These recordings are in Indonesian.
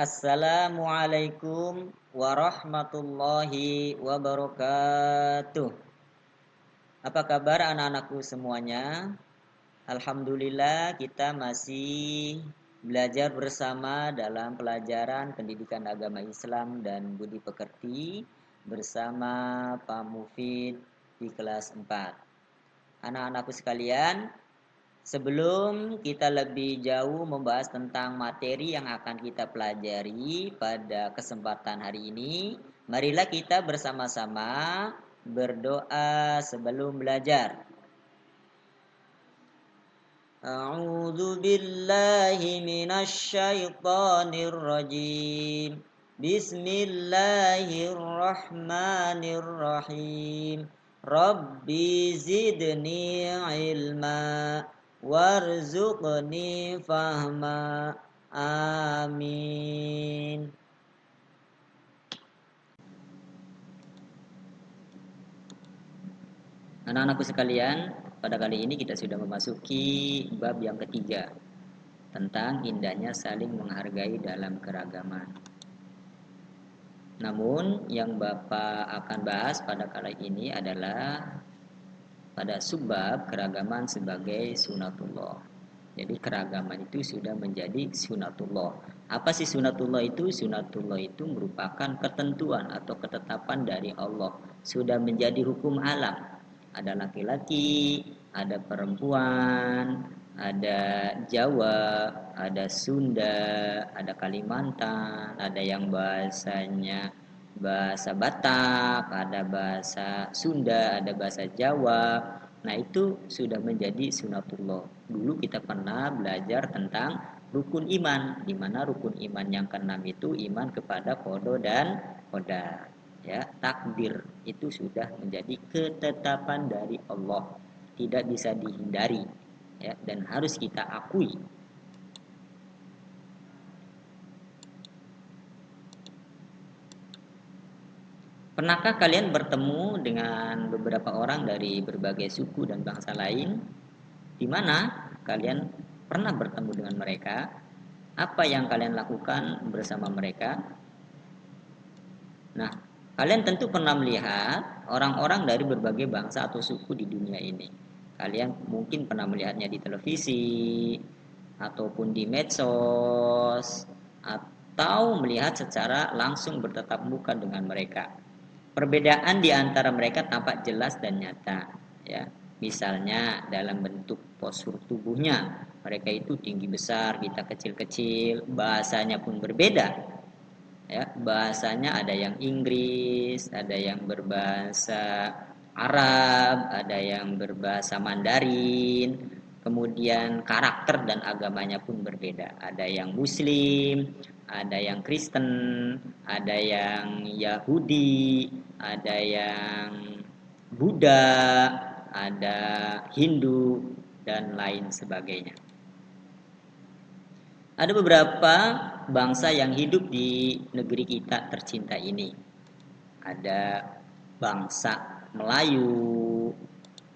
Assalamualaikum warahmatullahi wabarakatuh. Apa kabar anak-anakku semuanya? Alhamdulillah kita masih belajar bersama dalam pelajaran pendidikan agama Islam dan budi pekerti bersama Pak Mufid di kelas 4. Anak-anakku sekalian, sebelum kita lebih jauh membahas tentang materi yang akan kita pelajari pada kesempatan hari ini, marilah kita bersama-sama berdoa sebelum belajar. A'udzu billahi minasy syaithanir rajim. Bismillahirrahmanirrahim. Rabbi zidni ilma warzuqni fahma. Amin. Anak-anakku sekalian, pada kali ini kita sudah memasuki bab yang ketiga tentang indahnya saling menghargai dalam keragaman. Namun yang Bapak akan bahas pada kali ini adalah pada subbab keragaman sebagai sunatullah. Jadi keragaman itu sudah menjadi sunatullah. Apa sih sunatullah itu? Sunatullah itu merupakan ketentuan atau ketetapan dari Allah. Sudah menjadi hukum alam. Ada laki-laki, ada perempuan, ada Jawa, ada Sunda, ada Kalimantan, ada yang bahasanya bahasa Batak, ada bahasa Sunda, ada bahasa Jawa. Nah, itu sudah menjadi sunatullah. Dulu kita pernah belajar tentang rukun iman, di mana rukun iman yang keenam itu iman kepada qada dan qadar. Ya, takdir itu sudah menjadi ketetapan dari Allah, tidak bisa dihindari, ya, dan harus kita akui. Pernahkah kalian bertemu dengan beberapa orang dari berbagai suku dan bangsa lain, di mana kalian pernah bertemu dengan mereka? Apa yang kalian lakukan bersama mereka? Nah, kalian tentu pernah melihat orang-orang dari berbagai bangsa atau suku di dunia ini. Kalian mungkin pernah melihatnya di televisi, ataupun di medsos, atau melihat secara langsung bertatap muka dengan mereka. Perbedaan di antara mereka tampak jelas dan nyata. Ya, misalnya dalam bentuk postur tubuhnya, mereka itu tinggi besar, kita kecil-kecil, bahasanya pun berbeda. Ya, bahasanya ada yang Inggris, ada yang berbahasa Arab, ada yang berbahasa Mandarin, kemudian karakter dan agamanya pun berbeda. Ada yang Muslim, ada yang Kristen, ada yang Yahudi, ada yang Buddha, ada Hindu, dan lain sebagainya. Ada beberapa bangsa yang hidup di negeri kita tercinta ini. Ada bangsa Melayu,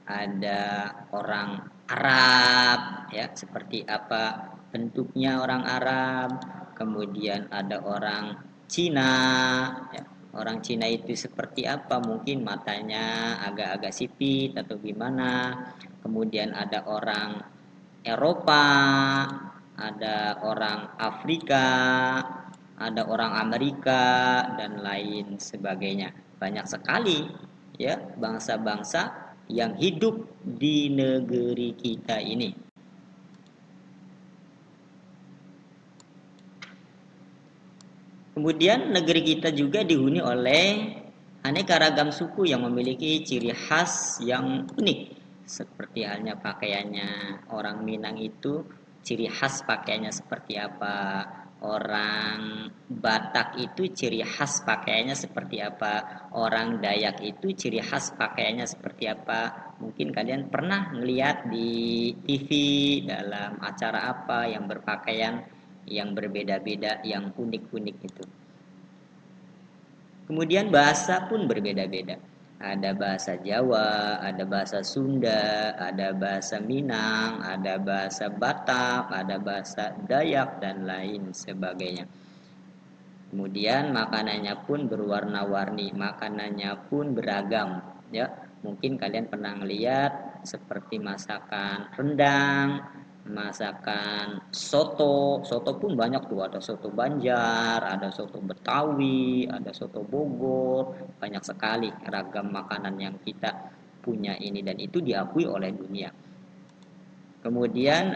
ada orang Arab, ya, seperti apa bentuknya orang Arab. Kemudian ada orang Cina, ya. Orang Cina itu seperti apa? Mungkin matanya agak-agak sipit atau gimana. Kemudian ada orang Eropa, ada orang Afrika, ada orang Amerika, dan lain sebagainya. Banyak sekali, ya, bangsa-bangsa yang hidup di negeri kita ini. Kemudian negeri kita juga dihuni oleh aneka ragam suku yang memiliki ciri khas yang unik. Seperti halnya pakaiannya, orang Minang itu ciri khas pakaiannya seperti apa, orang Batak itu ciri khas pakaiannya seperti apa, orang Dayak itu ciri khas pakaiannya seperti apa. Mungkin kalian pernah melihat di TV dalam acara apa yang berpakaian yang berbeda-beda, yang unik-unik itu. Kemudian bahasa pun berbeda-beda. Ada bahasa Jawa, ada bahasa Sunda, ada bahasa Minang, ada bahasa Batak, ada bahasa Dayak, dan lain sebagainya. Kemudian makanannya pun berwarna-warni, makanannya pun beragam, ya. Mungkin kalian pernah lihat seperti masakan rendang, masakan soto. Soto pun banyak tuh, ada soto Banjar, ada soto Betawi, ada soto Bogor, banyak sekali ragam makanan yang kita punya ini, dan itu diakui oleh dunia. Kemudian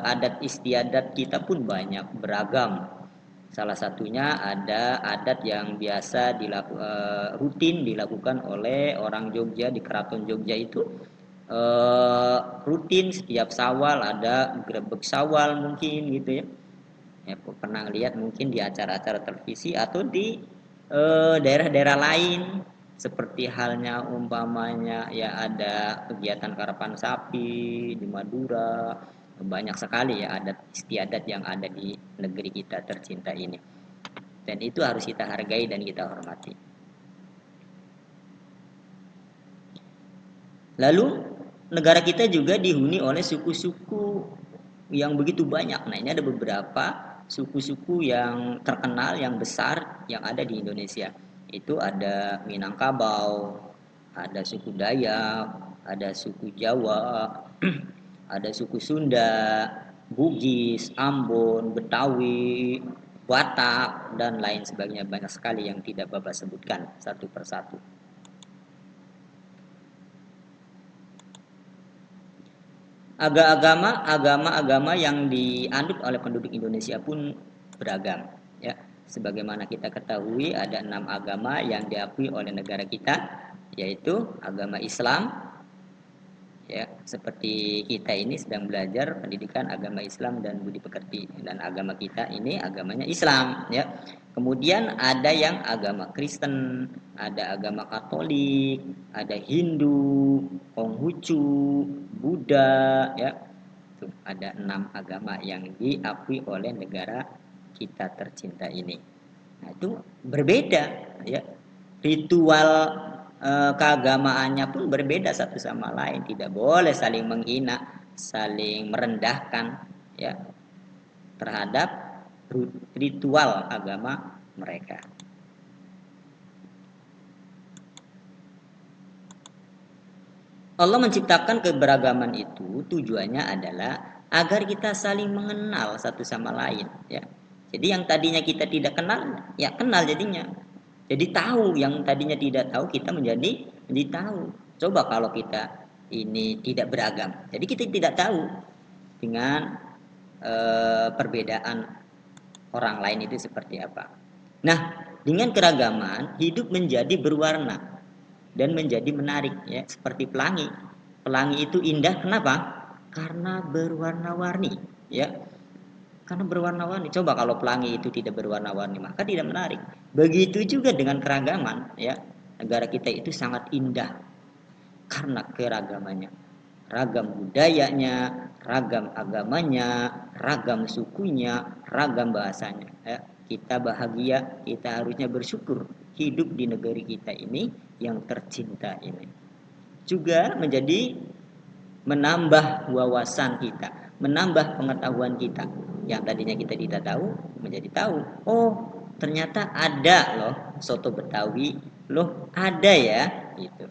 adat istiadat kita pun banyak beragam. Salah satunya ada adat yang biasa rutin dilakukan oleh orang Jogja di Keraton Jogja itu, rutin setiap Sawal ada grebek Sawal mungkin gitu ya. Ya, pernah lihat mungkin di acara-acara televisi atau di daerah-daerah lain, seperti halnya umpamanya ya ada kegiatan karapan sapi di Madura. Banyak sekali ya adat istiadat yang ada di negeri kita tercinta ini, dan itu harus kita hargai dan kita hormati. Lalu negara kita juga dihuni oleh suku-suku yang begitu banyak. Nah, ini ada beberapa suku-suku yang terkenal, yang besar yang ada di Indonesia. Itu ada Minangkabau, ada suku Dayak, ada suku Jawa, ada suku Sunda, Bugis, Ambon, Betawi, Batak, dan lain sebagainya. Banyak sekali yang tidak Bapak sebutkan satu persatu. Agama-agama yang dianut oleh penduduk Indonesia pun beragam, ya. Sebagaimana kita ketahui ada 6 agama yang diakui oleh negara kita, yaitu agama Islam, ya, seperti kita ini sedang belajar pendidikan agama Islam dan budi pekerti, dan agama kita ini agamanya Islam, ya. Kemudian ada yang agama Kristen, ada agama Katolik, ada Hindu, Konghucu, Buddha, ya. Tuh, ada 6 agama yang diakui oleh negara kita tercinta ini. Nah, itu berbeda, ya. Ritual keagamaannya pun berbeda satu sama lain, tidak boleh saling menghina, saling merendahkan, ya, terhadap ritual agama mereka. Allah menciptakan keberagaman itu tujuannya adalah agar kita saling mengenal satu sama lain, ya. Jadi yang tadinya kita tidak kenal, ya kenal jadinya. Jadi tahu, yang tadinya tidak tahu kita menjadi tahu. Coba kalau kita ini tidak beragam, jadi kita tidak tahu dengan perbedaan orang lain itu seperti apa. Nah, dengan keragaman hidup menjadi berwarna dan menjadi menarik, ya, seperti pelangi. Pelangi itu indah kenapa? Karena berwarna-warni, ya. Karena berwarna-warni. Coba kalau pelangi itu tidak berwarna-warni, maka tidak menarik. Begitu juga dengan keragaman, ya. Negara kita itu sangat indah karena keragamannya. Ragam budayanya, ragam agamanya, ragam sukunya, ragam bahasanya, ya. Kita bahagia, kita harusnya bersyukur hidup di negeri kita ini yang tercinta ini. Juga menjadi menambah wawasan kita, menambah pengetahuan kita. Yang tadinya kita tidak tahu menjadi tahu. Oh, ternyata ada loh soto Betawi, loh ada ya gitu.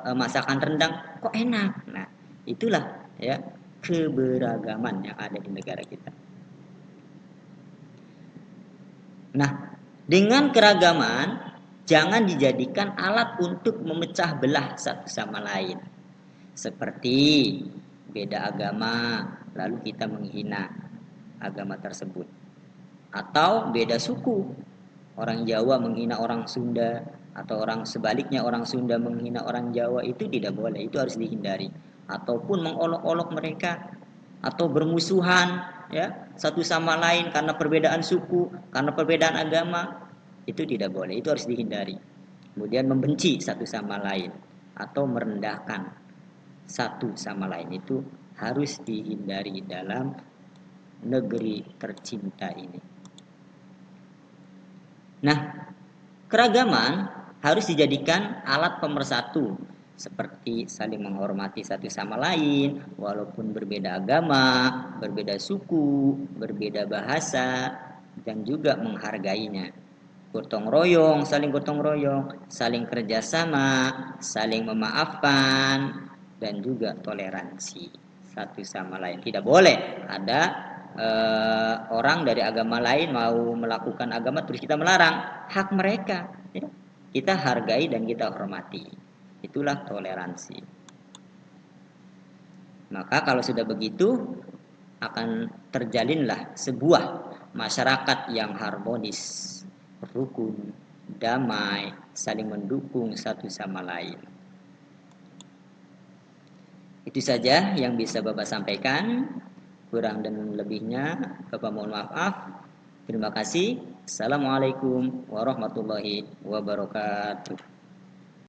Masakan rendang kok enak. Nah, itulah ya keberagaman yang ada di negara kita. Nah, dengan keragaman jangan dijadikan alat untuk memecah belah satu sama lain. Seperti beda agama lalu kita menghina agama tersebut, atau beda suku, orang Jawa menghina orang Sunda, atau orang sebaliknya orang Sunda menghina orang Jawa, itu tidak boleh, itu harus dihindari. Ataupun mengolok-olok mereka, atau bermusuhan, ya, satu sama lain karena perbedaan suku, karena perbedaan agama, itu tidak boleh, itu harus dihindari. Kemudian membenci satu sama lain atau merendahkan satu sama lain, itu harus dihindari dalam negeri tercinta ini. Nah, keragaman harus dijadikan alat pemersatu, seperti saling menghormati satu sama lain walaupun berbeda agama, berbeda suku, berbeda bahasa, dan juga menghargainya. Saling gotong royong, saling kerjasama, saling memaafkan, dan juga toleransi satu sama lain. Tidak boleh ada orang dari agama lain mau melakukan agama terus kita melarang. Hak mereka, ya. Kita hargai dan kita hormati. Itulah toleransi. Maka kalau sudah begitu akan terjalinlah sebuah masyarakat yang harmonis, rukun, damai, saling mendukung satu sama lain. Itu saja yang bisa Bapak sampaikan. Kurang dan lebihnya Bapak mohon maaf. Terima kasih. Assalamualaikum warahmatullahi wabarakatuh.